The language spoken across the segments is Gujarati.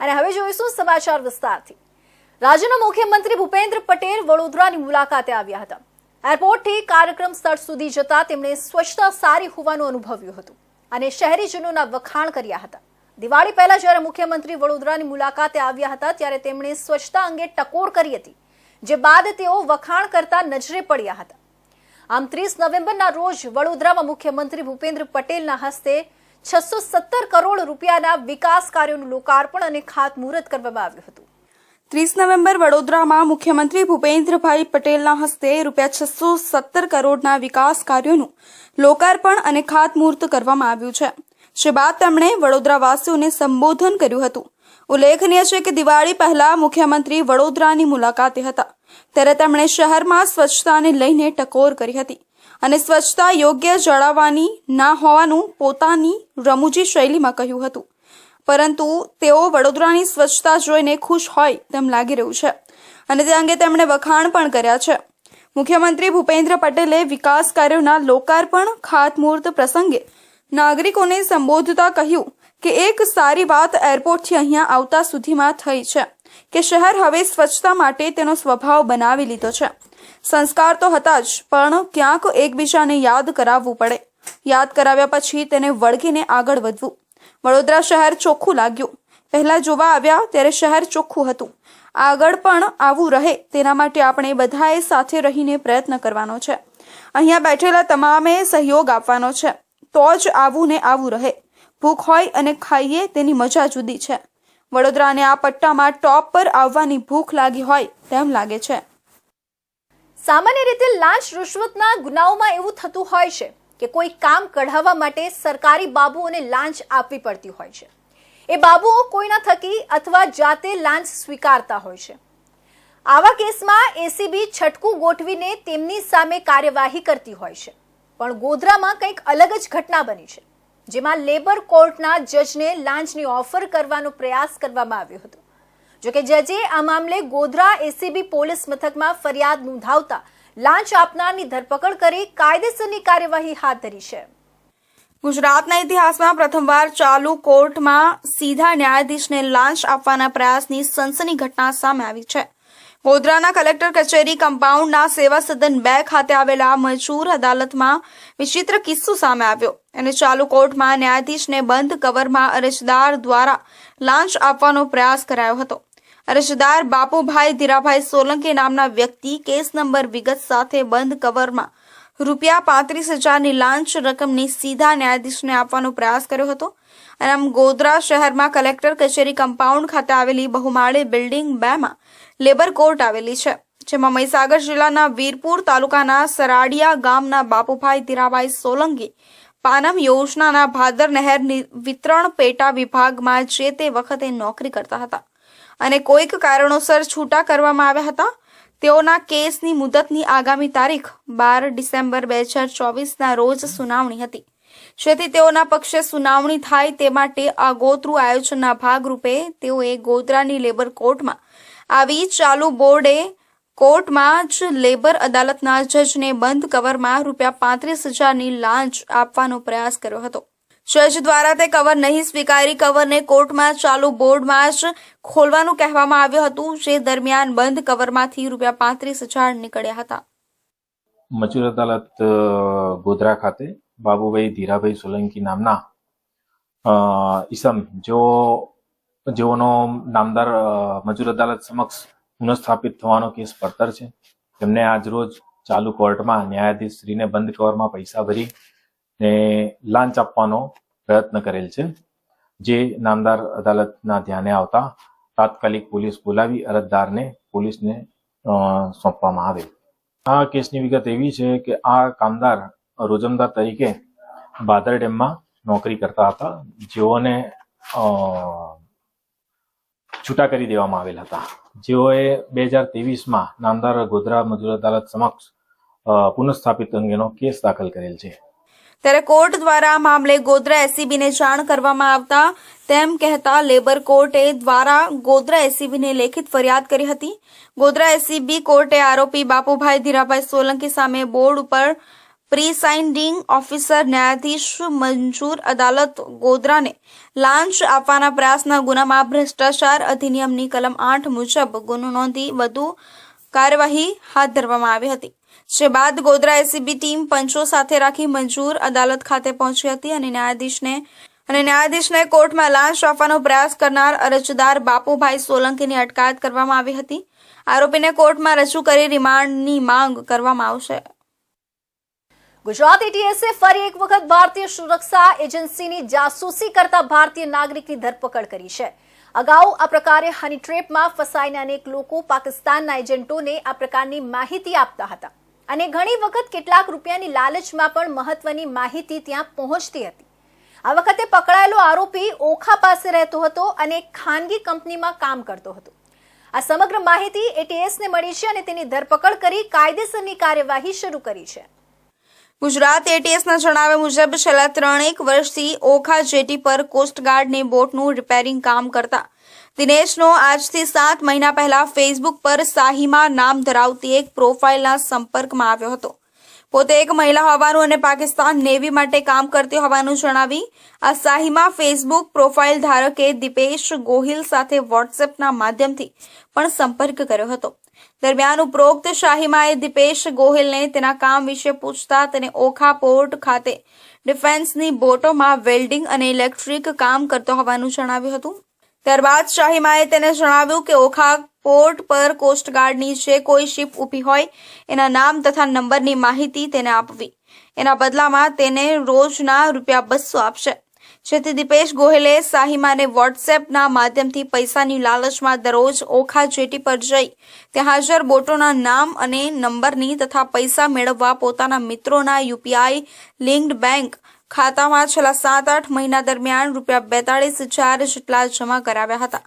અને હવે જોઈશું સમાચાર વિસ્તારથી। રાજ્યના મુખ્યમંત્રી ભૂપેન્દ્ર પટેલ વડોદરાની મુલાકાતે આવ્યા હતા। એરપોર્ટથી કાર્યક્રમ સ્થળ સુધી જતા તેમણે સ્વચ્છતા સારી હોવાનું અનુભવ્યું હતું અને શહેરીજનોના વખાણ કર્યા હતા। દિવાળી પહેલા જ્યારે મુખ્યમંત્રી વડોદરાની મુલાકાતે આવ્યા હતા ત્યારે તેમણે સ્વચ્છતા અંગે ટકોર કરી હતી, જે બાદ તેઓ વખાણ કરતા નજરે પડ્યા હતા। આમ 30 નવેમ્બરના રોજ વડોદરામાં મુખ્યમંત્રી ભૂપેન્દ્ર પટેલના હસ્તે 617 કરોડ રૂપિયાના વિકાસ કાર્યોનું લોકાર્પણ અને ખાતમુહૂર્ત કરવામાં આવ્યું હતું। 30 નવેમ્બર વડોદરામાં મુખ્યમંત્રી ભૂપેન્દ્રભાઈ પટેલના હસ્તે રૂપિયા 617 કરોડના વિકાસ કાર્યોનું લોકાર્પણ અને ખાતમુહૂર્ત કરવામાં આવ્યું છે, જે બાદ તેમણે વડોદરાવાસીઓને સંબોધન કર્યું હતું। ઉલ્લેખનીય છે કે દિવાળી પહેલા મુખ્યમંત્રી વડોદરાની મુલાકાતે હતા, ત્યારે તેમણે શહેરમાં સ્વચ્છતાને લઈને ટકોર કરી હતી અને સ્વચ્છતા યોગ્ય જાળવવાની ના હોવાનું પોતાની રમૂજી શૈલીમાં કહ્યું હતું, પરંતુ તેઓ વડોદરાની સ્વચ્છતા જોઈને ખુશ હોય તેમ લાગી રહ્યું છે અને તે અંગે તેમણે વખાણ પણ કર્યા છે। મુખ્યમંત્રી ભૂપેન્દ્ર પટેલે વિકાસ કાર્યોના લોકાર્પણ ખાતમુહૂર્ત પ્રસંગે નાગરિકોને સંબોધતા કહ્યું કે એક સારી વાત એરપોર્ટથી અહીંયા આવતા સુધીમાં થઈ છે કે શહેર હવે સ્વચ્છતા માટે તેનો સ્વભાવ બનાવી લીધો છે। સંસ્કાર તો હતા જ, પણ ક્યાંક એકબીજાને યાદ કરાવવું પડે, યાદ કરાવ્યા પછી તેને વળગીને આગળ વધવું। વડોદરા શહેર ચોખ્ખું લાગ્યું। પહેલા જોવા આવ્યા ત્યારે શહેર ચોખ્ખું હતું, આગળ પણ આવું રહે તેના માટે આપણે બધાએ સાથે રહીને પ્રયત્ન કરવાનો છે। અહીંયા બેઠેલા તમામે સહયોગ આપવાનો છે, તો જ આવું ને આવું રહે। ભૂખ હોય અને ખાઈએ તેની મજા જુદી છે। વડોદરાને આ પટ્ટામાં ટોપ પર આવવાની ભૂખ લાગી હોય તેમ લાગે છે। સામાન્ય રીતે લાંચ રૂશ્વતના ગુનાઓમાં એવું થતું હોય છે કે કોઈ કામ કઢાવવા માટે સરકારી બાબુઓને લાંચ આપવી પડતી હોય છે। એ બાબુઓ કોઈના થકી અથવા જાતે લાંચ સ્વીકારતા હોય છે। આવા કેસમાં એસીબી છટકું ગોઠવીને તેમની સામે કાર્યવાહી કરતી હોય છે, પણ ગોધરામાં કંઈક અલગ જ ઘટના બની છે, જેમાં લેબર કોર્ટના જજને લાંચની ઓફર કરવાનો પ્રયાસ કરવામાં આવ્યો હતો। જોકે જજે આ મામલે ગોધરા એસીબી પોલીસ મથકમાં ફરિયાદ નોંધાવતા લાંચ આપનારની ધરપકડ કરી કાયદેસરની કાર્યવાહી હાથ ધરી છે। ગુજરાતના ઇતિહાસમાં પ્રથમવાર ચાલુ કોર્ટમાં સીધા ન્યાયાધીશને લાંચ આપવાના પ્રયાસની સનસની ઘટના સામે આવી છે। ગોધરાના કલેક્ટર કચેરી કમ્પાઉન્ડના સેવા સદન 2 ખાતે આવેલા મજૂર અદાલતમાં વિચિત્ર કિસ્સો સામે આવ્યો અને ચાલુ કોર્ટમાં ન્યાયાધીશને બંધ કવરમાં અરજદાર દ્વારા લાંચ આપવાનો પ્રયાસ કરાયો હતો। અરજદાર બાપુભાઈ ધીરાભાઈ સોલંકી નામના વ્યક્તિ કેસ નંબર વિગત સાથે બંધ કવરમાં રૂપિયા 35,000ની લાંચ રકમની સીધા ન્યાયાધીશને આપવાનો પ્રયાસ કર્યો હતો। અને આમ ગોધરા શહેરમાં કલેક્ટર કચેરી કમ્પાઉન્ડ ખાતે આવેલી બહુમાળી બિલ્ડિંગ 2માં લેબર કોર્ટ આવેલી છે, જેમાં મહીસાગર જિલ્લાના વીરપુર તાલુકાના સરાડિયા ગામના બાપુભાઈ ધીરાભાઈ સોલંકી પાનમ યોજનાના ભાદર નહેર વિતરણ પેટા વિભાગમાં જે તે વખતે નોકરી કરતા હતા અને કોઈક કારણોસર છૂટા કરવામાં આવ્યા હતા। તેઓના કેસની મુદતની આગામી તારીખ 12 ડિસેમ્બર 2024ના રોજ સુનાવણી હતી, જેથી તેઓના પક્ષે સુનાવણી થાય તે માટે આગોતરું આયોજનના ભાગરૂપે તેઓએ ગોધરાની લેબર કોર્ટમાં આવી ચાલુ બોર્ડે કોર્ટમાં જ લેબર અદાલતના જજને બંધ કવરમાં રૂપિયા 35,000ની લાંચ આપવાનો પ્રયાસ કર્યો હતો। જજ દ્વારા તે કવર નહીં સ્વીકારી કવરને કોર્ટમાં ચાલુ બોર્ડમાં જ ખોલવાનું કહેવામાં આવ્યું હતું, જે દરમિયાન બંધ કવરમાંથી રૂપિયા 35,000 નીકળ્યા હતા। મજૂર અદાલત ગોધરા ખાતે બાબુભાઈ ધીરાભાઈ સોલંકી નામના ઈસમ જેઓનો નામદાર મજૂર અદાલત સમક્ષ પુનઃસ્થાપિત થવાનો કેસ પડતર છે, તેમને આજરોજ ચાલુ કોર્ટમાં ન્યાયાધીશ શ્રીને બંધ કવરમાં પૈસા ભરી ને લાંચ આપવાનો પ્રયત્ન કરેલ છે, જે નામદાર અદાલતના ધ્યાને આવતા તાત્કાલિક પોલીસ બોલાવી અરજદારને પોલીસને સોંપવામાં આવે। આ કેસની વિગત એવી છે કે આ કામદાર રોજમદાર તરીકે ભાદર ડેમમાં નોકરી કરતા હતા, જેઓને છૂટા કરી દેવામાં આવેલ હતા, જેઓએ 2023માં નામદાર ગોધરા મજૂર અદાલત સમક્ષ પુનઃસ્થાપિત અંગેનો કેસ દાખલ કરેલ છે। ત્યારે કોર્ટ દ્વારા આ મામલે ગોધરા એસીબીને જાણ કરવામાં આવતા તેમ કહેતા લેબર કોર્ટે દ્વારા ગોધરા એસીબીને લેખિત ફરિયાદ કરી હતી। ગોધરા એસીબી કોર્ટે આરોપી બાપુભાઈ ધીરાભાઈ સોલંકી સામે બોર્ડ ઉપર પ્રિસાઇડિંગ ઓફિસર ન્યાયાધીશ મંજૂર અદાલત ગોધરાને લાંચ આપવાના પ્રયાસના ગુનામાં ભ્રષ્ટાચાર અધિનિયમની કલમ 8 મુજબ ગુનો નોંધી વધુ કાર્યવાહી હાથ ધરવામાં આવી હતી, જે બાદ ગોધરા એસીબી ટીમ પંચો સાથે રાખી મંજૂર અદાલત ખાતે પહોંચી હતી અને ન્યાયાધીશને કોર્ટમાં લાંચ આપવાનો પ્રયાસ કરનાર અરજદાર બાપુભાઈ સોલંકીની અટકાયત કરવામાં આવી હતી. આરોપીને કોર્ટમાં રજૂ કરી રિમાન્ડની માંગ કરવામાં આવશે. ગુજરાત એટીએસે ફરી એક વખત ભારતીય સુરક્ષા એજન્સીની જાસૂસી કરતા ભારતીય નાગરિકની ધરપકડ કરી છે. અગાઉ આ પ્રકારે હની ટ્રેપમાં ફસાઈને અનેક લોકો પાકિસ્તાનના એજન્ટોને આ પ્રકારની માહિતી આપતા હતા અને ઘણી વખત કેટલાક રૂપિયાની લાલચમાં પણ મહત્વની માહિતી ત્યાં પહોંચતી હતી. આ વખતે પકડાયેલો આરોપી ઓખા પાસે રહેતો હતો અને એક ખાનગી કંપનીમાં કામ કરતો હતો. આ સમગ્ર માહિતી એટીએસને મળી છે અને તેની ધરપકડ કરી કાયદેસરની કાર્યવાહી શરૂ કરી છે. ગુજરાત એટીએસના જણાવ્યા મુજબ છેલ્લા 3 વર્ષથી ઓખા જેટી પર કોસ્ટગાર્ડની બોટનું રિપેરિંગ કામ કરતા દિનેશનો આજથી 7 મહિના પહેલા ફેસબુક પર સાહિમા નામ ધરાવતી એક પ્રોફાઇલના સંપર્કમાં આવ્યો હતો. પોતે એક મહિલા હોવાનું અને પાકિસ્તાન નેવી માટે કામ કરતી હોવાનું જણાવી આ સાહિમા ફેસબુક પ્રોફાઇલ ધારકે દીપેશ ગોહિલ સાથે વોટ્સએપના માધ્યમથી પણ સંપર્ક કર્યો હતો. દરમિયાન ઉપરોક્ત શાહીમાએ દીપેશ ગોહિલને તેના કામ વિશે પૂછતા તેને ઓખા પોર્ટ ખાતે ડિફેન્સની બોટોમાં વેલ્ડિંગ અને ઇલેક્ટ્રિક કામ કરતો હોવાનું જણાવ્યું હતું. ત્યારબાદ શાહીમાએ તેને જણાવ્યું કે ઓખા પોર્ટ પર કોસ્ટગાર્ડની જે કોઈ શિપ ઊભી હોય એના નામ તથા નંબરની માહિતી તેને આપવી. એના બદલામાં તેને રોજના ₹200 આપશે. જેથી દીપેશ ગોહિલે સાહિમાને વોટ્સએપના માધ્યમથી પૈસાની લાલચમાં દરરોજ ઓખા જેટી પર જઈ ત્યાં હાજર બોટોના નામ અને નંબરની તથા પૈસા મેળવવા પોતાના મિત્રોના યુપીઆઈ લિંક્ડ બેંક ખાતામાં છેલ્લા 7-8 મહિના દરમિયાન ₹42,000 જેટલા જમા કરાવ્યા હતા.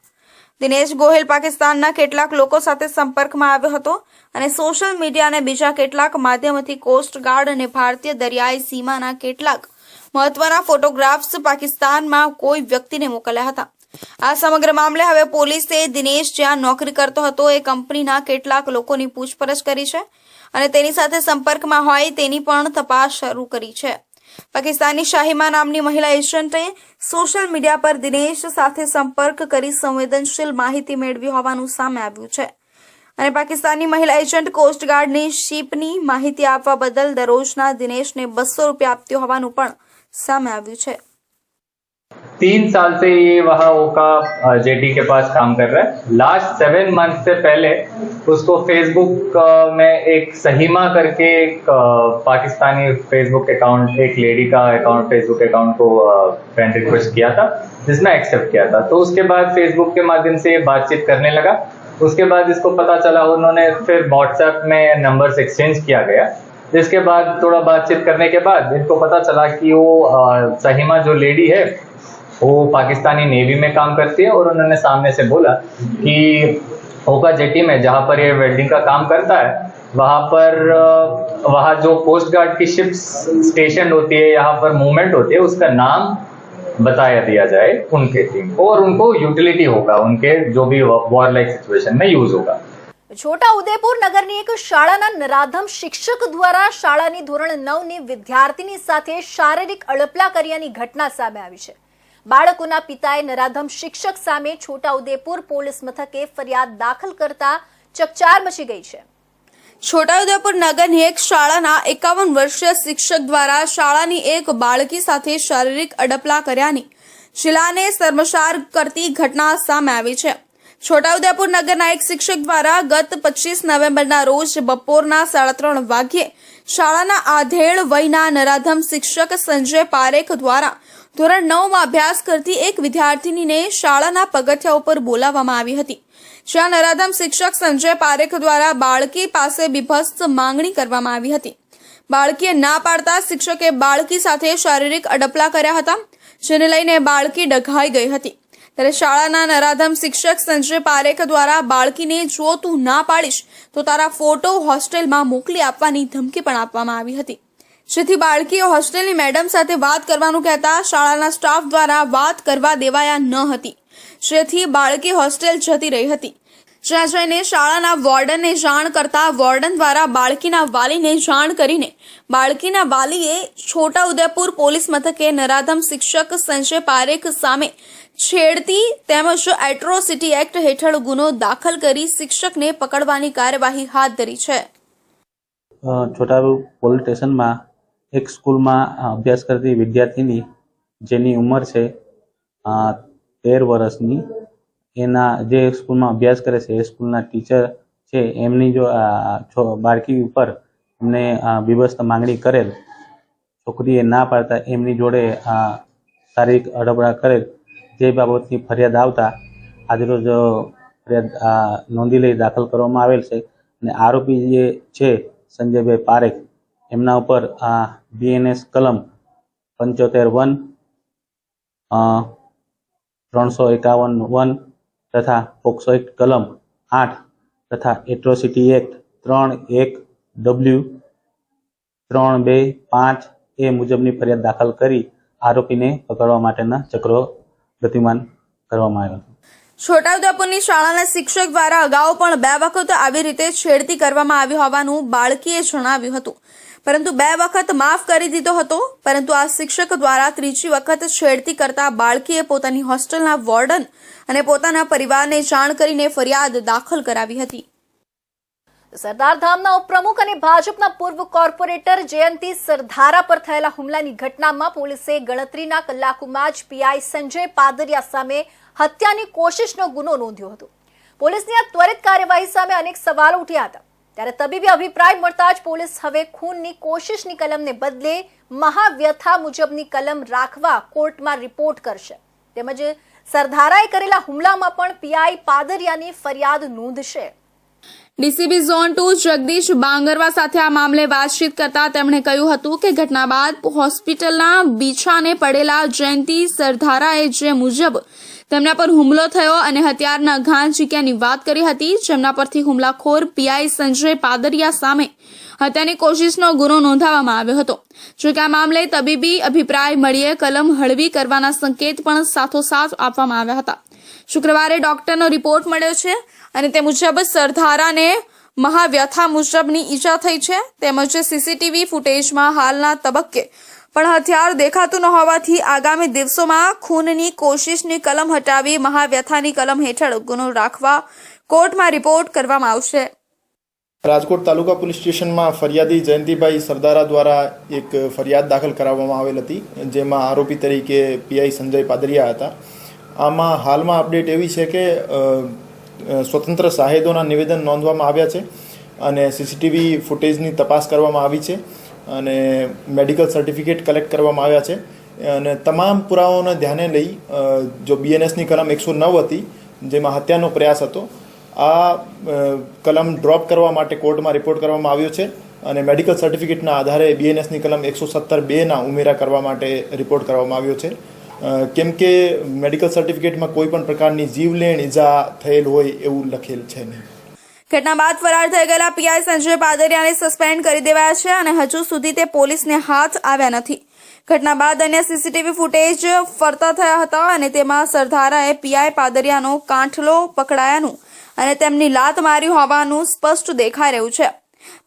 દિનેશ ગોહિલ પાકિસ્તાનના કેટલાક લોકો સાથે સંપર્કમાં આવ્યો હતો અને સોશિયલ મીડિયા અને બીજા કેટલાક માધ્યમોથી કોસ્ટગાર્ડ અને ભારતીય દરિયાઈ સીમાના કેટલાક મહત્વના ફોટોગ્રાફ્સ પાકિસ્તાનમાં કોઈ વ્યક્તિને મોકલ્યા હતા. આ સમગ્ર મામલે હવે પોલીસે દિનેશ જ્યાં નોકરી કરતો હતો એ કંપનીના કેટલાક લોકોની પૂછપરછ કરી છે અને તેની સાથે સંપર્કમાં હોય તેની પણ તપાસ શરૂ કરી છે. પાકિસ્તાની શાહીમા નામની મહિલા એજન્ટે સોશિયલ મીડિયા પર દિનેશ સાથે સંપર્ક કરી સંવેદનશીલ માહિતી મેળવી હોવાનું સામે આવ્યું છે અને પાકિસ્તાની મહિલા એજન્ટ કોસ્ટગાર્ડની શિપની માહિતી આપવા બદલ દરરોજના દિનેશને ₹200 આપતી હોવાનું પણ सामने આવ્યું છે. 3 साल से ये वहाँ ओखा जेटी के पास काम कर रहा है. लास्ट 7 मंथ से पहले उसको फेसबुक में एक सहीमा करके एक पाकिस्तानी फेसबुक अकाउंट, एक लेडी का अकाउंट, फेसबुक अकाउंट को फ्रेंड रिक्वेस्ट किया था जिसमें एक्सेप्ट किया था. तो उसके बाद फेसबुक के माध्यम से ये बातचीत करने लगा. उसके बाद इसको पता चला, उन्होंने फिर व्हाट्सएप में नंबर्स एक्सचेंज किया गया. जिसके बाद थोड़ा बातचीत करने के बाद इनको पता चला कि वो सहीमा जो लेडी है वो पाकिस्तानी नेवी में काम करती है और उन्होंने सामने से बोला कि ओखा जेटी में जहाँ पर ये वेल्डिंग का काम करता है वहाँ जो कोस्ट गार्ड की शिप्स स्टेशन होती है, यहाँ पर मूवमेंट होती है, उसका नाम बताया दिया जाए उनके टीम को और उनको यूटिलिटी होगा, उनके जो भी वॉर लाइक सिचुएशन में यूज होगा. છોટા ઉદેપુર નગરની એક શાળાના નરાધમ શિક્ષક દ્વારા શાળાની ધોરણ 9ની વિદ્યાર્થીની સાથે શારીરિક અડપલા કર્યાની ઘટના સામે આવી છે. બાળકોના પિતાએ નરાધમ શિક્ષક સામે છોટા ઉદેપુર પોલીસ મથકે ફરિયાદ દાખલ કરતા ચકચાર મચી ગઈ છે. છોટાઉદેપુર નગરની એક શાળાના 51 વર્ષીય શિક્ષક દ્વારા શાળાની એક બાળકી સાથે શારીરિક અડપલા કર્યાની જિલ્લાને શર્મસાર કરતી ઘટના સામે આવી છે. છોટાઉદેપુર નગરના એક શિક્ષક દ્વારા ગત 25 નવેમ્બરના રોજ બપોરના 3:30 વાગ્યે શાળાના આધેડ વયના નરાધમ શિક્ષક સંજય પારેખ દ્વારા ધોરણ 9માં અભ્યાસ કરતી એક વિદ્યાર્થીનીને શાળાના પગથિયા ઉપર બોલાવવામાં આવી હતી. જ્યાં નરાધમ શિક્ષક સંજય પારેખ દ્વારા બાળકી પાસે બીભત્સ માંગણી કરવામાં આવી હતી. બાળકીએ ના પાડતા શિક્ષકે બાળકી સાથે શારીરિક અડપલા કર્યા હતા, જેને લઈને બાળકી ડઘાઈ ગઈ હતી. ત્યારે શાળાના નરાધમ શિક્ષક સંજય પારેખ દ્વારા બાળકીને જો તું ના પાડીશ તો તારા ફોટો હોસ્ટેલમાં મોકલી આપવાની ધમકી પણ આપવામાં આવી હતી. જેથી બાળકીએ હોસ્ટેલની મેડમ સાથે વાત કરવાનું કહેતા શાળાના સ્ટાફ દ્વારા વાત કરવા દેવાયા ન હતી, જેથી બાળકી હોસ્ટેલ જતી રહી હતી. જ્યાં જઈને શાળાના વોર્ડનને જાણ કરતા વોર્ડન દ્વારા બાળકીના વાલીને જાણ કરીને બાળકીના વાલીએ છોટાઉદેપુર પોલીસ મથકે નરાધમ શિક્ષક સંજય પારેખ સામે છેડતી તેમજ એટ્રોસિટી એક્ટ હેઠળ ગુનો દાખલ કરી શિક્ષકને પકડવાની કાર્યવાહી હાથ ધરી છે. છોટાઉદેપુર પોલીસ સ્ટેશનમાં એક સ્કૂલમાં અભ્યાસ કરતી વિદ્યાર્થીની જેની ઉંમર છે 13 વર્ષની, એના જે સ્કૂલમાં અભ્યાસ કરે છે એ સ્કૂલના ટીચર છે એમની જો બાળકી ઉપર એમને બીભત્સ માંગણી કરેલ, છોકરીએ ના પાડતા એમની જોડે શારીરિક અડબડા કરેલ, જે બાબતની ફરિયાદ આવતા આજરોજ ફરિયાદ નોંધી લઈ દાખલ કરવામાં આવેલ છે. અને આરોપી જે છે સંજયભાઈ પારેખ, એમના ઉપર BNS કલમ 75(1), 351(1) તથા પોક્સો એક્ટ કલમ 8 તથા એટ્રોસિટી એક્ટ 3(1)W 325 મુજબની ફરિયાદ દાખલ કરી આરોપીને પકડવા માટેના ચક્રો ગતિમાન કરવામાં આવ્યા. છોટાઉદેપુરની શાળાના શિક્ષક દ્વારા અગાઉ પણ 2 વખત આવી રીતે છેડતી કરવામાં આવી હોવાનું બાળકીએ જણાવ્યું હતું, પરંતુ 2 વખત માફ કરી દીધો હતો. પરંતુ આ શિક્ષક દ્વારા ત્રીજી વખત છેડતી કરતા બાળકીએ પોતાની હોસ્ટેલના વોર્ડન અને પોતાના પરિવારને જાણ કરીને ફરિયાદ દાખલ કરાવી હતી. સરદાર ધામના ઉપપ્રમુખ અને ભાજપના પૂર્વ કોર્પોરેટર જયંતિ સરધારા પર થયેલા હુમલાની ઘટનામાં પોલીસે ગણતરીના કલાકોમાં જ પીઆઈ સંજય પાદરિયા સામે હત્યાની કોશિશનો ગુનો નોંધ્યો હતો. પોલીસની આ ત્વરિત કાર્યવાહી સામે અનેક સવાલો ઉઠ્યા હતા. ત્યારે તબીબી અભિપ્રાય મળતા જ પોલીસ હવે ખૂનની કોશિશની કલમને બદલે મહાવ્યથા મુજબની કલમ રાખવા કોર્ટમાં રિપોર્ટ કરશે. તેમજ સરધારાએ કરેલા હુમલામાં પણ પીઆઈ પાદરિયાની ફરિયાદ નોંધશે. ડીસીબી ઝોન 2 જગદીશ બાંગરવા સાથે આ મામલે વાતચીત કરતા તેમણે કહ્યું હતું કે ઘટના બાદ હોસ્પિટલના બીછાને પડેલા જયંતિ સરધારાએ જે મુજબ તેમના પર હુમલો થયો અને હથિયારના ઘા ઝીક્યાની વાત કરી હતી, જેમના પરથી હુમલાખોર પીઆઈ સંજય પાદરિયા સામે હત્યાની કોશિશનો ગુનો નોંધાવવામાં આવ્યો હતો. જોકે આ મામલે તબીબી અભિપ્રાય મળીએ કલમ હળવી કરવાના સંકેત પણ સાથોસાથ આપવામાં આવ્યા હતા. શુક્રવારે ડોક્ટરનો રિપોર્ટ મળ્યો છે અને તે મુજબ સરધારાને મહાવ્યથા મુજબની ઈજા થઈ છે. તેમજ સીસીટીવી ફૂટેજમાં હાલના તબક્કે પણ હથિયાર દેખાતું ન હોવાથી આગામી દિવસોમાં ખૂનની કોશિશની કલમ હટાવી મહાવ્યથાની કલમ હેઠળ ગુનો રાખવા કોર્ટમાં રિપોર્ટ કરવામાં આવશે. રાજકોટ તાલુકા પોલીસ સ્ટેશનમાં ફરિયાદી જયંતિભાઈ સરદારા દ્વારા એક ફરિયાદ દાખલ કરાવવામાં આવેલ હતી, જેમાં આરોપી તરીકે પીઆઈ સંજય પાદરિયા હતા. આમાં હાલમાં અપડેટ એવી છે કે સ્વતંત્ર શાહેદોના નિવેદન નોંધવામાં આવ્યા છે અને સીસીટીવી ફૂટેજની તપાસ કરવામાં આવી છે અને મેડિકલ સર્ટિફિકેટ કલેક્ટ કરવામાં આવ્યા છે. અને તમામ પુરાવાઓને ધ્યાને લઈ જો BNSની કલમ 109 હતી, જેમાં હત્યાનો પ્રયાસ હતો, આ કલમ ડ્રોપ કરવા માટે કોર્ટમાં રિપોર્ટ કરવામાં આવ્યો છે અને મેડિકલ સર્ટિફિકેટના આધારે BNSની કલમ 117(2) ઉમેરા કરવા માટે રિપોર્ટ કરવામાં આવ્યો છે. કેમ કે મેડિકલ સર્ટિફિકેટમાં કોઈ પણ પ્રકારની જીવલેણ ઈજા થયેલ હોય એવું લખેલ છે નહીં. ઘટના બાદ ફરાર થઈ ગયેલા પીઆઈ સંજય પાદરિયાને સસ્પેન્ડ કરી દેવાયા છે અને હજુ સુધી તે પોલીસને હાથ આવ્યા નથી. ઘટના બાદ અન્ય સીસીટીવી ફૂટેજ ફરતા થયા હતા અને તેમાં સરધારાએ પીઆઈ પાદરિયાનો કાંઠલો પકડાયાનું અને તેમની લાત મારી હોવાનું સ્પષ્ટ દેખાઈ રહ્યું છે.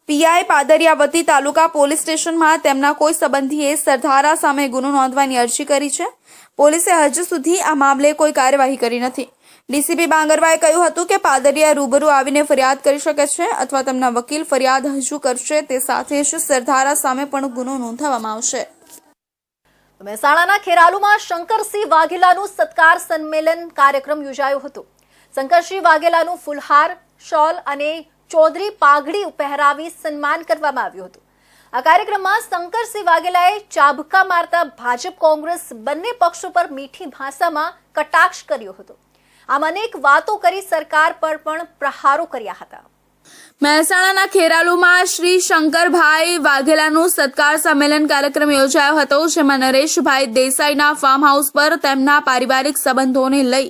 પીઆઈ પાદરિયા વતી તાલુકા પોલીસ સ્ટેશનમાં તેમના કોઈ સંબંધીએ સરધારા સામે ગુનો નોંધવાની અરજી કરી છે. પોલીસે હજુ સુધી આ મામલે કોઈ કાર્યવાહી કરી નથી. ડીસીપી બાંગરવાએ કહ્યું હતું કે પાદરિયા રૂબરૂ આવીને ફરિયાદ કરી શકે છે અથવા તેમના વકીલ ફરિયાદ હજુ કરશે. તે સાથે જ સરધારા સામે પણ ગુનો નોંધવામાં આવશે. મહેસાણાના ખેરાલુમાં શંકરસિંહ વાઘેલાનું સત્કાર સંમેલન કાર્યક્રમ યોજાયો હતો. શંકરસિંહ વાઘેલાનું ફુલહાર, શોલ અને ચૌધરી પાઘડી પહેરાવી સન્માન કરવામાં આવ્યું હતું. આ કાર્યક્રમમાં શંકરસિંહ વાઘેલાએ ચાબકા મારતા ભાજપ કોંગ્રેસ બંને પક્ષો પર મીઠી ભાષામાં કટાક્ષ કર્યો હતો. આમ અનેક વાતો કરી સરકાર પર પણ પ્રહારો કર્યા હતા. મહેસાણાના ખેરાલુમાં શ્રી શંકરભાઈ વાઘેલાનું સત્કાર સંમેલન કાર્યક્રમ યોજાયો હતો, જેમાં નરેશભાઈ દેસાઈના ફાર્મ હાઉસ પર તેમના પારિવારિક સંબંધોને લઈ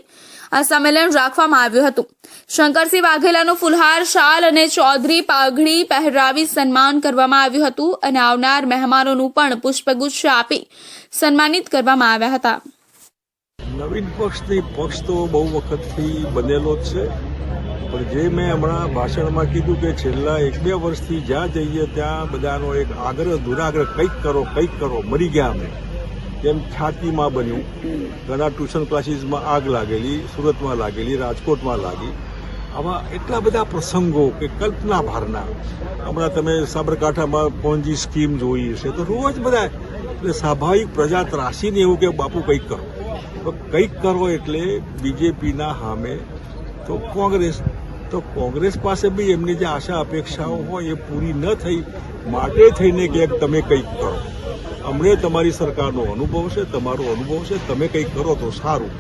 આ સંમેલન રાખવામાં આવ્યું હતું. શંકરસિંહ વાઘેલાનું ફુલહાર, શાલ અને ચૌધરી પાઘડી પહેરાવી સન્માન કરવામાં આવ્યું હતું અને આવનાર મહેમાનોનું પણ પુષ્પગુચ્છ આપી સન્માનિત કરવામાં આવ્યા હતા. નવીન પક્ષ તો બહુ વખતથી બનેલો જ છે પણ જે મેં હમણાં ભાષણમાં કીધું કે છેલ્લા 1-2 વર્ષથી જ્યાં જઈએ ત્યાં બધાનો એક આગ્રહ દુરાગ્રહ કંઈક કરો મરી ગયા અમે, તેમ ખ્યાતિમાં બન્યું. ઘણા ટ્યુશન ક્લાસીસમાં આગ લાગેલી, સુરતમાં લાગેલી, રાજકોટમાં લાગી. આવા એટલા બધા પ્રસંગો કે કલ્પના ભારના. હમણાં તમે સાબરકાંઠામાં પોન્જી સ્કીમ જોઈ છે તો રોજ બધા, એટલે સ્વાભાવિક પ્રજા ત્રાસીને એવું કે બાપુ કંઈક કરો. તો કંઈક કરો એટલે બીજેપીના સામે તો કોંગ્રેસ પાસે બી એમની જે આશા અપેક્ષાઓ હોય એ પૂરી ન થઈ માટે થઈને કે તમે કંઈક કરો. અમને તમારી સરકારનો અનુભવ છે, તમારો અનુભવ છે, તમે કંઈક કરો તો સારું.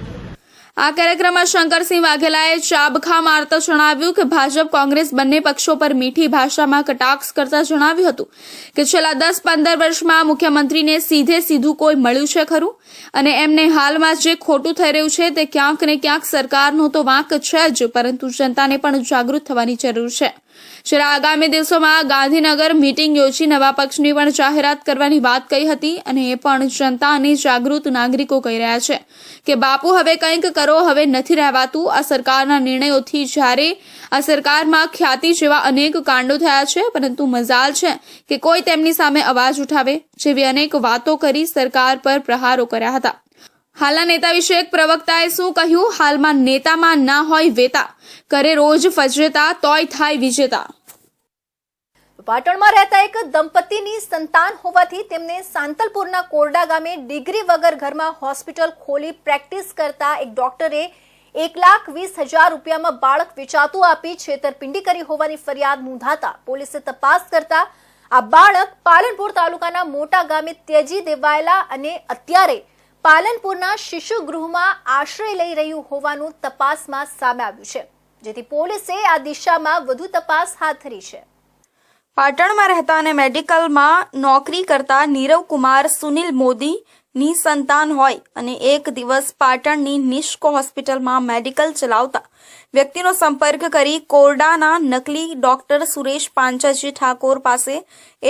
આ કાર્યક્રમમાં શંકરસિંહ વાઘેલાએ ચાબખા મારતા જણાવ્યું કે ભાજપ કોંગ્રેસ બંને પક્ષો પર મીઠી ભાષામાં કટાક્ષ કરતા જણાવ્યું હતું કે છેલ્લા 10-15 વર્ષમાં મુખ્યમંત્રીને સીધું કોઈ મળ્યું છે ખરું, અને એમને હાલમાં જે ખોટું થઈ રહ્યું છે તે ક્યાંક ને ક્યાંક સરકારનો તો વાંક છે જ, પરંતુ જનતાને પણ જાગૃત થવાની જરૂર છે. જ્યારે આગામી દિવસોમાં ગાંધીનગર મીટિંગ યોજી નવા પક્ષની પણ જાહેરાત કરવાની વાત કહી હતી, અને એ પણ જનતા અને જાગૃત નાગરિકો કહી રહ્યા છે કે બાપુ હવે કંઈક કરો, હવે નથી રહેવાતું. આ સરકારના નિર્ણયોથી જ્યારે આ સરકારમાં ખ્યાતિ જેવા અનેક કાંડો થયા છે, પરંતુ મજાલ છે કે કોઈ તેમની સામે અવાજ ઉઠાવે, જેવી અનેક વાતો કરી સરકાર પર પ્રહારો કર્યા હતા. હાલના નેતા વિશે એક પ્રવક્તાએ શું કહ્યું? હાલમાં નેતામાં ના હોય વેતા, કરે રોજ ફજેતા, તોય થાય વિજેતા. પાટણમાં રહેતા એક દંપતીની સંતાન હોવાથી તેમને સાંતલપુરના કોરડા ગામે ડિગ્રી વગર ઘરમાં હોસ્પિટલ ખોલી પ્રેક્ટિસ કરતા એક ડોક્ટરે 1,20,000 રૂપિયામાં બાળક વેચાતું આપી છેતરપિંડી કરી હોવાની ફરિયાદ નોંધાતા પોલીસે તપાસ કરતા આ બાળક પાલનપુર તાલુકાના મોટા ગામે ત્યજી દેવાયેલા અને અત્યારે પાલનપુરના શિશુગૃહમાં આશ્રય લઈ રહ્યું હોવાનું તપાસમાં સામે આવ્યું છે, જેથી પોલીસે આ દિશામાં વધુ તપાસ હાથ ધરી છે. પાટણમાં રહેતા અને મેડિકલમાં નોકરી કરતા નીરવ કુમાર સુનિલ મોદીની સંતાન હોય અને એક દિવસ પાટણની નિષ્કો હોસ્પિટલમાં મેડિકલ ચલાવતા વ્યક્તિનો સંપર્ક કરી કોરડાના નકલી ડોક્ટર સુરેશ પાંચાજી ઠાકોર પાસે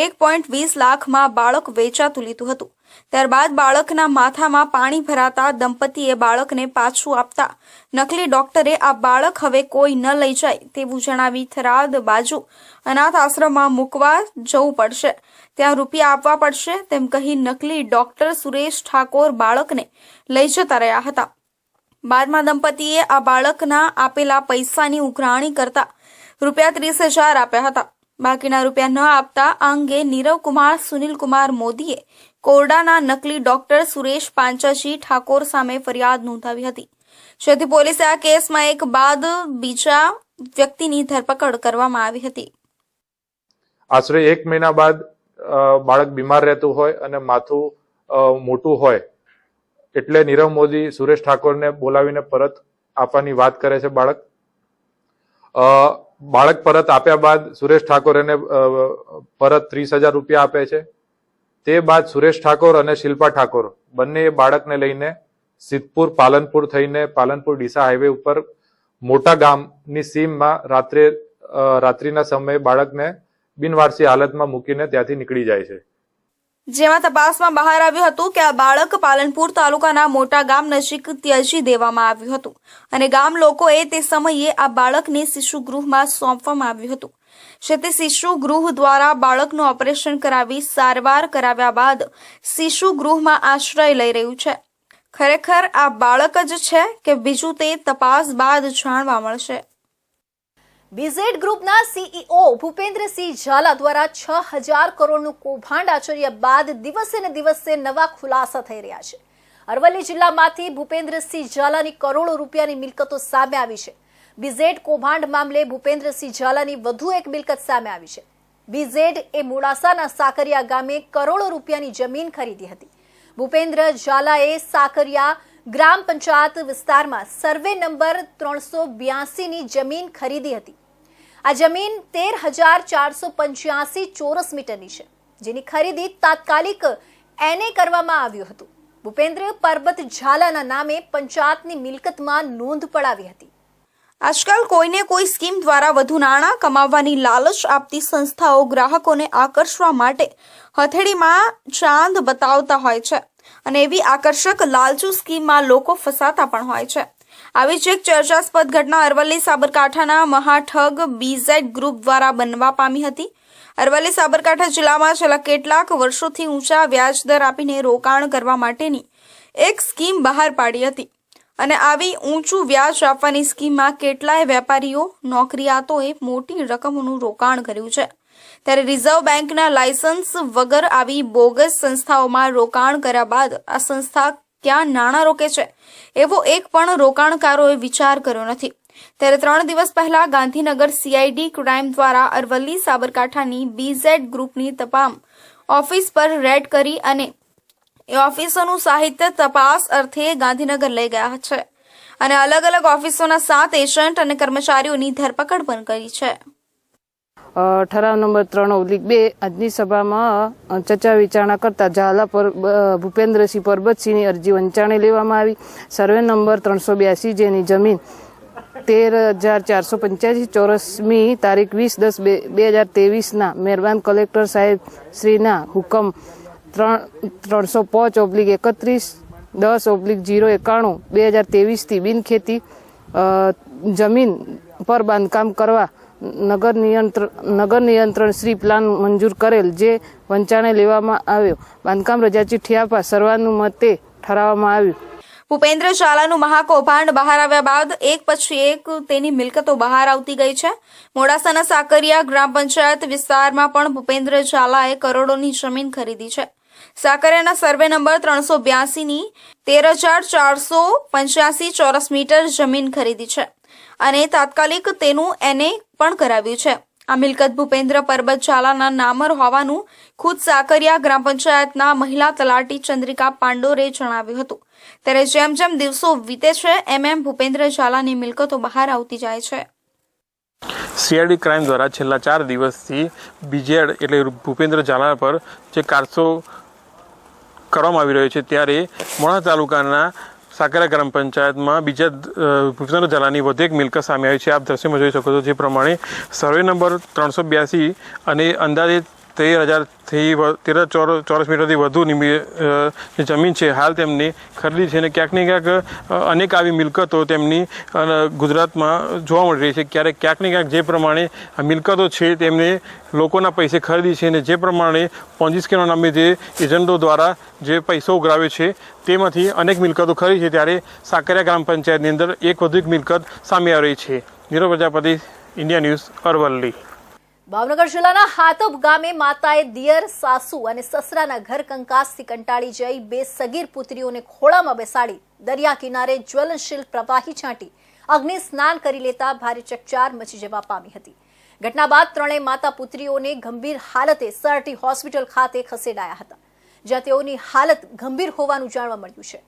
1.20 લાખમાં બાળક વેચાતું લીધું હતું. ત્યારબાદ બાળકના માથામાં પાણી ભરાતા દંપતીએ બાળકને પાછું આપતા નકલી ડોક્ટરે આ બાળક હવે કોઈ ન લઈ જાય તેવું જણાવી થરાદ બાજુ અનાથ આશ્રમમાં મૂકવા જવું પડશે, ત્યાં રૂપિયા આપવા પડશે તેમ કહી નકલી ડોક્ટર સુરેશ ઠાકોર બાળકને લઈ જતા રહ્યા હતા. બાદમાં દંપતીએ આ બાળકના આપેલા પૈસાની ઉઘરાણી કરતા રૂપિયા 30,000 આપ્યા હતા. બાકીના રૂપિયા ન આપતા આ અંગે નીરવ કુમાર સુનિલકુમાર મોદીએ કોરડાના નકલી ડોક્ટર સુરેશ પાંચાજી ઠાકોર સામે ફરિયાદ નોંધાવી હતી, જેથી પોલીસે આ કેસમાં એક બાદ બીજા વ્યક્તિની ધરપકડ કરવામાં આવી હતી. આશરે 1 મહિના બાદ બાળક બીમાર રહેતું હોય અને માથું મોટું હોય એટલે નીરવ મોદી સુરેશ ઠાકોરને બોલાવીને પરત આપવાની વાત કરે છે. બાળક પરત આપ્યા બાદ સુરેશ ઠાકોર એને પરત 30,000 રૂપિયા આપે છે. તે બાદ સુરેશ ઠાકોર અને શિલ્પા ઠાકોર બંને બાળકને લઈને સિદ્ધપુર પાલનપુર થઈને પાલનપુર ડીસા હાઈવે ઉપર મોટા ગામની સીમમાં રાત્રિના સમયે બાળકને બિનવારસી હાલતમાં મૂકીને ત્યાંથી નીકળી જાય છે. જેમાં તપાસમાં બહાર આવ્યું હતું કે આ બાળક પાલનપુર તાલુકાના મોટા ગામ નજીક ત્યજી દેવામાં આવ્યું હતું અને ગામ લોકોએ તે સમયે આ બાળકને શિશુગૃહમાં સોંપવામાં આવ્યું હતું. તે શિશુગૃહ દ્વારા બાળકનું ઓપરેશન કરાવી સારવાર કરાવ્યા બાદ શિશુગૃહમાં આશ્રય લઈ રહ્યું છે. ખરેખર આ બાળક જ છે કે બીજું તે તપાસ બાદ જાણવા મળશે. બીઝેડ ગ્રુપના સીઈઓ ભૂપેન્દ્રસિંહ ઝાલા દ્વારા 6,000 કરોડનું કૌભાંડ આચર્યા બાદ દિવસે ને દિવસે નવા ખુલાસા થઈ રહ્યા છે. અરવલ્લી જિલ્લામાંથી ભૂપેન્દ્રસિંહ ઝાલાની કરોડો રૂપિયાની મિલકતો સામે આવી છે. બીઝેડ કૌભાંડ મામલે ભૂપેન્દ્રસિંહ ઝાલાની વધુ એક મિલકત સામે આવી છે. બીઝેડ એ મોડાસાના સાકરિયા ગામે કરોડો રૂપિયાની જમીન ખરીદી હતી. ભૂપેન્દ્ર ઝાલાએ સાકરિયા ગ્રામ પંચાયત વિસ્તારમાં સર્વે નંબર 382ની જમીન ખરીદી હતી. આ જમીન 13,485 ચોરસ મીટરની છે, જેની ખરીદી તાત્કાલિક એને કરવામાં આવ્યું હતું. ભૂપેન્દ્ર પરબત ઝાલાના નામે પંચાયતની મિલકતમાં નોંધ પડાવી હતી. આજકાલ કોઈને કોઈ સ્કીમ દ્વારા વધુ નાણાં કમાવવાની લાલચ આપતી સંસ્થાઓ ગ્રાહકોને આકર્ષવા માટે હથેળીમાં ચાંદ બતાવતા હોય છે અને એવી આકર્ષક લાલચુ સ્કીમમાં લોકો ફસાતા પણ હોય છે. આવી જ એક ચર્ચાસ્પદ ઘટના અરવલ્લી સાબરકાંઠાના મહાઠગ બીઝેડ ગ્રુપ દ્વારા બનવા પામી હતી. અરવલ્લી સાબરકાંઠા જિલ્લામાં છેલ્લા કેટલાક વર્ષોથી ઊંચા વ્યાજદર આપીને રોકાણ કરવા માટેની એક સ્કીમ બહાર પાડી હતી અને આવી ઊંચું વ્યાજ આપવાની સ્કીમમાં કેટલાય વેપારીઓ નોકરિયાતોએ મોટી રકમનું રોકાણ કર્યું છે. ત્યારે રિઝર્વ બેંકના લાયસન્સ વગર આવી બોગસ સંસ્થાઓમાં રોકાણ કર્યા બાદ આ સંસ્થા ક્યાં નાણાં રોકે છે એવો એક પણ રોકાણકારોએ વિચાર કર્યો નથી. ત્યારે 3 દિવસ પહેલા ગાંધીનગર CID ક્રાઇમ દ્વારા અરવલ્લી સાબરકાંઠાની BZ ગ્રુપની તમામ ઓફિસ પર રેડ કરી અને એ ઓફિસોનું સાહિત્ય તપાસ અર્થે ગાંધીનગર લઈ ગયા છે અને અલગ અલગ ઓફિસોના 7 એજન્ટ અને કર્મચારીઓની ધરપકડ પણ કરી છે. ઠરાવ નંબર 3/2 આજની સભામાં ચર્ચા વિચારણા કરતા ઝાલા પર ભૂપેન્દ્રસિંહ પરબતસિંહની અરજી વંચાણે લેવામાં આવી. સર્વે નંબર 382 જેની જમીન 13,485 ચોરસમી તારીખ 20/10/2023 મહેરબાન કલેક્ટર સાહેબ શ્રીના હુકમ 305/31 10/091 થી બિનખેતી જમીન પર બાંધકામ કરવા નગર નિયંત્રણ શ્રી પ્લાન મંજૂર કરેલ જે વંચાણે લેવામાં આવ્યો. બાંધકામ રજા ચિઠ્ઠી આપવા સર્વાનુમતે ઠરાવવામાં આવ્યું. ભૂપેન્દ્ર ઝાલાનું મહાકૌભાંડ બહાર આવ્યા બાદ એક પછી એક તેની મિલકતો બહાર આવતી ગઈ છે. મોડાસાના સાકરિયા ગ્રામ પંચાયત વિસ્તારમાં પણ ભૂપેન્દ્ર ઝાલાએ કરોડોની જમીન ખરીદી છે. સાકરિયાના સર્વે નંબર 382ની 13,485 ચોરસ મીટર જમીન ખરીદી છે અને તાત્કાલિક તેનું NA પણ કરાવ્યું છે. આ મિલકત ભૂપેન્દ્ર પરબત ઝાલાના નામર હોવાનું ખુદ સાકરિયા ગ્રામ પંચાયતના મહિલા તલાટી ચંદ્રિકા પાંડોરે જણાવ્યું હતું. ત્યારે જેમ જેમ દિવસો વીતે છે એમ ભૂપેન્દ્ર ઝાલાની મિલકતો બહાર આવતી જાય છે. CID ક્રાઇમ દ્વારા છેલ્લા 4 દિવસથી BZ એટલે ભૂપેન્દ્ર ઝાલા પર જે કારસો કરવામાં આવી રહ્યો છે ત્યારે મોડા તાલુકાના સાકરિયા ગ્રામ પંચાયતમાં બીજા ભૂપેન્દ્ર ઝાલાની વધુ એક મિલકત સામે આવી છે. આપ દ્રશ્યમાં જોઈ શકો છો જે પ્રમાણે સર્વે નંબર 382 અને અંદાજે 13,000 ચોરસ મીટરથી વધુની જે જમીન છે હાલ તેમની ખરીદી છે અને ક્યાંક ને ક્યાંક અનેક આવી મિલકતો તેમની ગુજરાતમાં જોવા મળી રહી છે. ક્યાંક ને ક્યાંક જે પ્રમાણે આ મિલકતો છે તેમને લોકોના પૈસે ખરીદી છે અને જે પ્રમાણે પોન્જી સ્કીમના નામે જે એજન્ટો દ્વારા જે પૈસો ઉઘરાવે છે તેમાંથી અનેક મિલકતો ખરીદી છે. ત્યારે સાકરિયા ગ્રામ પંચાયતની અંદર એક વધુ એક મિલકત સામે આવી રહી છે. Nirav Prajapati, India news, Aravalli. ભાવનગર જિલ્લાના હાતબ ગામે માતાએ દિયર, સાસુ અને સસરાના ઘર કંકાસથી કંટાળી જઈ 2 સગીર પુત્રીઓને ખોળામાં બેસાડી દરિયા કિનારે જ્વલનશીલ પ્રવાહી છાંટી અગ્નિ સ્નાન કરી લેતા ભારે ચકચાર મચી જવા પામી હતી. ઘટના બાદ 3 માતા પુત્રીઓને ગંભીર હાલતે સરટી હોસ્પિટલ ખાતે ખસેડાયા હતા, જ્યાં તેઓની હાલત ગંભીર હોવાનું જાણવા મળ્યું છે.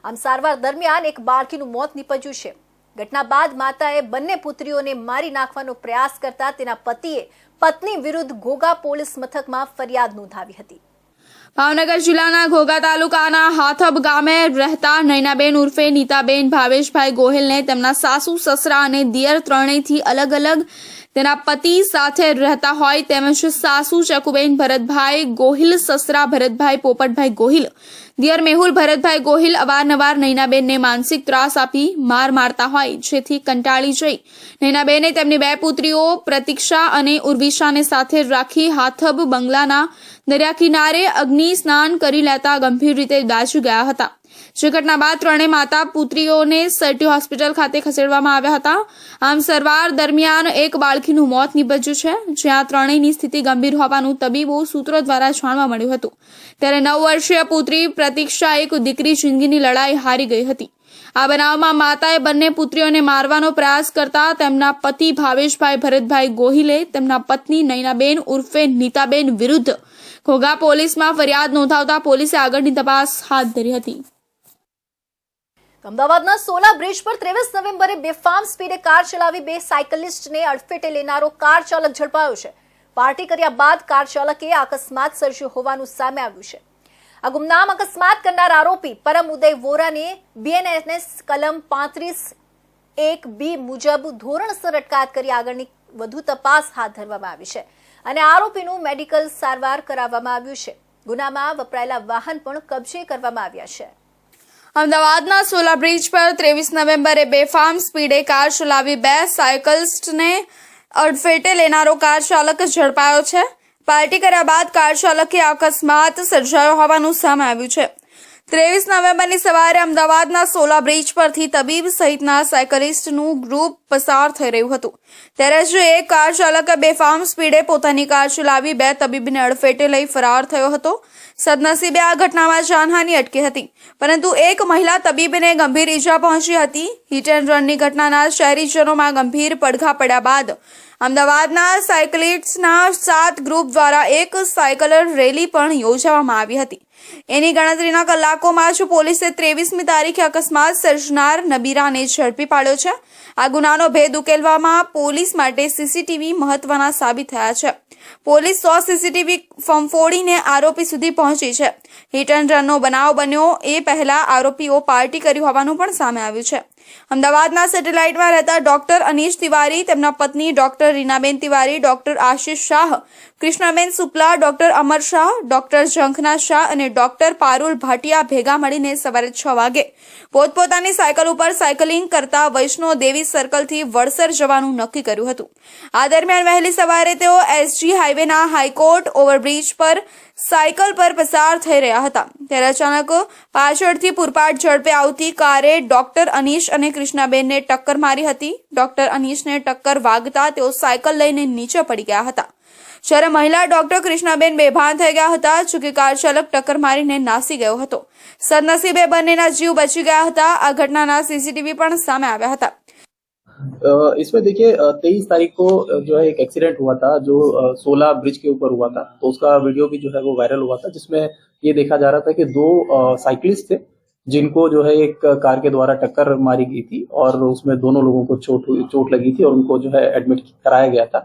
આમ સારવાર દરમિયાન એક બાળકીનું મોત નીપજ્યું છે. ઘટના બાદ માતાએ બંને પુત્રીઓને મારી નાખવાનો પ્રયાસ કરતા તેના પતિએ પત્ની વિરુદ્ધ ઘોઘા પોલીસ મથકમાં ફરિયાદ નોંધાવી હતી. ભાવનગર જિલ્લાના ઘોઘા તાલુકાના હાથબ ગામે રહેતા નૈનાબેન ઉર્ફે નીતાબેન ભાવેશભાઈ ગોહિલને તેમના સાસુ, સસરા અને દિયર ત્રણેયથી અલગ અલગ તેના પતિ સાથે રહેતા હોય તેમજ સાસુ ચકુબેન ભરતભાઈ ગોહિલ, સસરા ભરતભાઈ પોપટભાઈ ગોહિલ, દિયર મેહુલ ભરતભાઈ ગોહિલ અવારનવાર નૈનાબેનને માનસિક ત્રાસ આપી મારતા હોય, જેથી કંટાળી જઈ નૈનાબેને તેમની 2 પુત્રીઓ પ્રતીક્ષા અને ઉર્વિશાને સાથે રાખી હાથબ બંગલાના દરિયા કિનારે અગ્નિ સ્નાન કરી લેતા ગંભીર રીતે દાઝી ગયા હતા. જે ઘટના બાદ 3 માતા પુત્રીઓને સરટી હોસ્પિટલ ખાતે ખસેડવામાં આવ્યા હતા. આમ સારવાર દરમિયાન એક બાળકીનું મોત નીપજ્યું છે, જ્યાં ત્રણેયની સ્થિતિ ગંભીર હોવાનું તબીબો સૂત્રો દ્વારા જાણવા મળ્યું હતું. ત્યારે 9 વર્ષીય પુત્રી પ્રતીક્ષા એક દીકરી જિંદગીની લડાઈ હારી ગઈ હતી. આ બનાવમાં માતાએ બંને પુત્રીઓને મારવાનો પ્રયાસ કરતા તેમના પતિ ભાવેશભાઈ ભરતભાઈ ગોહિલે તેમના પત્ની નૈનાબેન ઉર્ફે નીતાબેન વિરુદ્ધ ઘોઘા પોલીસમાં ફરિયાદ નોંધાવતા પોલીસે આગળની તપાસ હાથ ધરી હતી. અમદાવાદના સોલા બ્રિજ પર 23 નવેમ્બરે બેફામ સ્પીડે કાર ચલાવી 2 સાયકલિસ્ટને અડફેટે લેનારો કાર ચાલક ઝડપાયો છે. પાર્ટી કર્યા બાદ કાર ચાલકે અકસ્માત સર્જ્યો હોવાનું સામે આવ્યું છે. આ ગુમનામ અકસ્માત કરનાર આરોપી પરમ ઉદય વોરાને BNSS કલમ 35(1)B મુજબ ધોરણસર અટકાયત કરી આગળની વધુ તપાસ હાથ ધરવામાં આવી છે અને આરોપીનું મેડિકલ સારવાર કરાવવામાં આવ્યું છે. ગુનામાં વપરાયેલા વાહન પણ કબજે કરવામાં આવ્યા છે. અમદાવાદના સોલા બ્રિજ પર 23 નવેમ્બરે બેફામ સ્પીડે કાર ચલાવી 2 સાયકલિસ્ટને અડફેટે લેનારો કાર ચાલક ઝડપાયો છે. પાર્ટી કર્યા બાદ કાર ચાલકે અકસ્માત સર્જાયો હોવાનું સામે આવ્યું છે. 23 નવેમ્બરની સવારે અમદાવાદના સોલા બ્રિજ પરથી તબીબ સહિતના સાયકલિસ્ટનું ગ્રુપ પસાર થઈ રહ્યું હતું. ત્યારે જ એક કાર ચાલકે બેફામ સ્પીડે પોતાની કાર ચલાવી 2 તબીબને અડફેટે લઈ ફરાર થયો હતો. સદનસીબે આ ઘટનામાં જાનહાનિ અટકી હતી, પરંતુ એક મહિલા તબીબને ગંભીર ઈજા પહોંચી હતી. હિટ એન્ડ રનની ઘટનાના શહેરીજનોમાં ગંભીર પડઘા પડ્યા બાદ અમદાવાદના સાયકલિસ્ટના 7 ગ્રુપ દ્વારા એક સાયકલર રેલી પણ યોજવામાં આવી હતી. એની ગણતરીના કલાકોમાં જ પોલીસે 23મી તારીખે અકસ્માત સર્જનાર નબીરાને ઝડપી પાડ્યો છે. આ ગુનાનો ભેદ ઉકેલવામાં પોલીસ માટે સીસીટીવી મહત્વના સાબિત થયા છે. પોલીસ 100 સીસીટીવી ફંફોડીને આરોપી સુધી પહોંચી છે. હિટ એન્ડ રનનો બનાવ બન્યો એ પહેલા આરોપીઓ પાર્ટી કરી હોવાનું પણ સામે આવ્યું છે. અમદાવાદના સેટેલાઇટમાં રહેતા ડોક્ટર અનીશ તિવારી, તેમના પત્ની doctor Reenaben Tiwari, doctor Ashish Shah, Krishnaben Supla, doctor Amar Shah, doctor Zankhana Shah અને ડોક્ટર પારુલ ભાટિયા ભેગા મળીને સવારે 6 વાગે પોતપોતાની સાયકલ ઉપર સાયકલિંગ કરતા વૈષ્ણો દેવી સર્કલથી વડસર જવાનું નક્કી કર્યું હતું. આ દરમિયાન વહેલી સવારે તેઓ એસજી હાઈવેના હાઈકોર્ટ ઓવરબ્રિજ પર સાયકલ પર પસાર થઈ રહ્યા હતા. ત્યારે અચાનક પાછળથી પૂરપાટ ઝડપે આવતી કારે ડોક્ટર અનીશ અને કૃષ્ણાબેનને ટક્કર મારી હતી. ડોક્ટર અનીશને ટક્કર વાગતા તેઓ સાયકલ લઈને નીચે પડી ગયા હતા, જ્યારે મહિલા ડોક્ટર કૃષ્ણાબેન બેભાન થઈ ગયા હતા. જોકે કાર ચાલક ટક્કર મારીને નાસી ગયો હતો. સદનસીબે બંનેના જીવ બચી ગયા હતા. આ ઘટનાના સીસીટીવી પણ સામે આવ્યા હતા. इसमें देखिए 23 तारीख को जो है एक एक्सीडेंट हुआ था जो सोला ब्रिज के ऊपर हुआ था, तो उसका वीडियो भी जो है वो वायरल हुआ था, जिसमें ये देखा जा रहा था कि 2 साइकिलिस्ट थे जिनको जो है एक कार के द्वारा टक्कर मारी गई थी और उसमें दोनों लोगों को चोट लगी थी और उनको जो है एडमिट कराया गया था.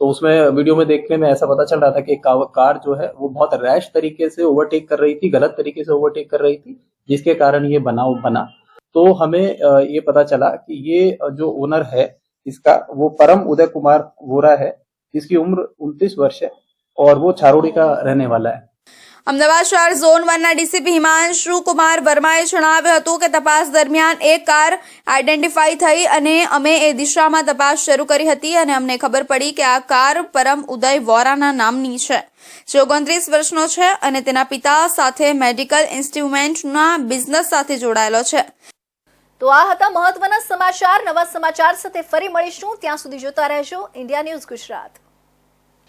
तो उसमें वीडियो में देखने में ऐसा पता चल रहा था कि कार जो है वो बहुत रैश तरीके से ओवरटेक कर रही थी, गलत तरीके से ओवरटेक कर रही थी, जिसके कारण ये बनाव बना. तो हमें ये पता चला कि ये जो ओनर है इसका वो परम उदय कुमार वोरा है, जिसकी उम्र 29 वर्ष है और वो छारोड़ी का रहने वाला है. અમદાવાદ શહેર ઝોન 1ના ડીસીપી હિમાંશુ કુમાર વર્માએ જણાવ્યું હતું કે તપાસ દરમિયાન એક કાર આઈડેન્ટિફાઈ થઈ અને અમે એ દિશામાં તપાસ શરૂ કરી હતી અને અમને ખબર પડી કે આ કાર પરમ ઉદય વોરાના નામની છે, જે 29 વર્ષનો છે અને તેના પિતા સાથે મેડિકલ ઇન્સ્ટ્રુમેન્ટના બિઝનેસ સાથે જોડાયેલો છે. તો આ હતા મહત્વના સમાચાર. નવા સમાચાર સાથે ફરી મળીશું. ત્યાં સુધી જોતા રહેજો ઇન્ડિયા ન્યૂઝ ગુજરાત.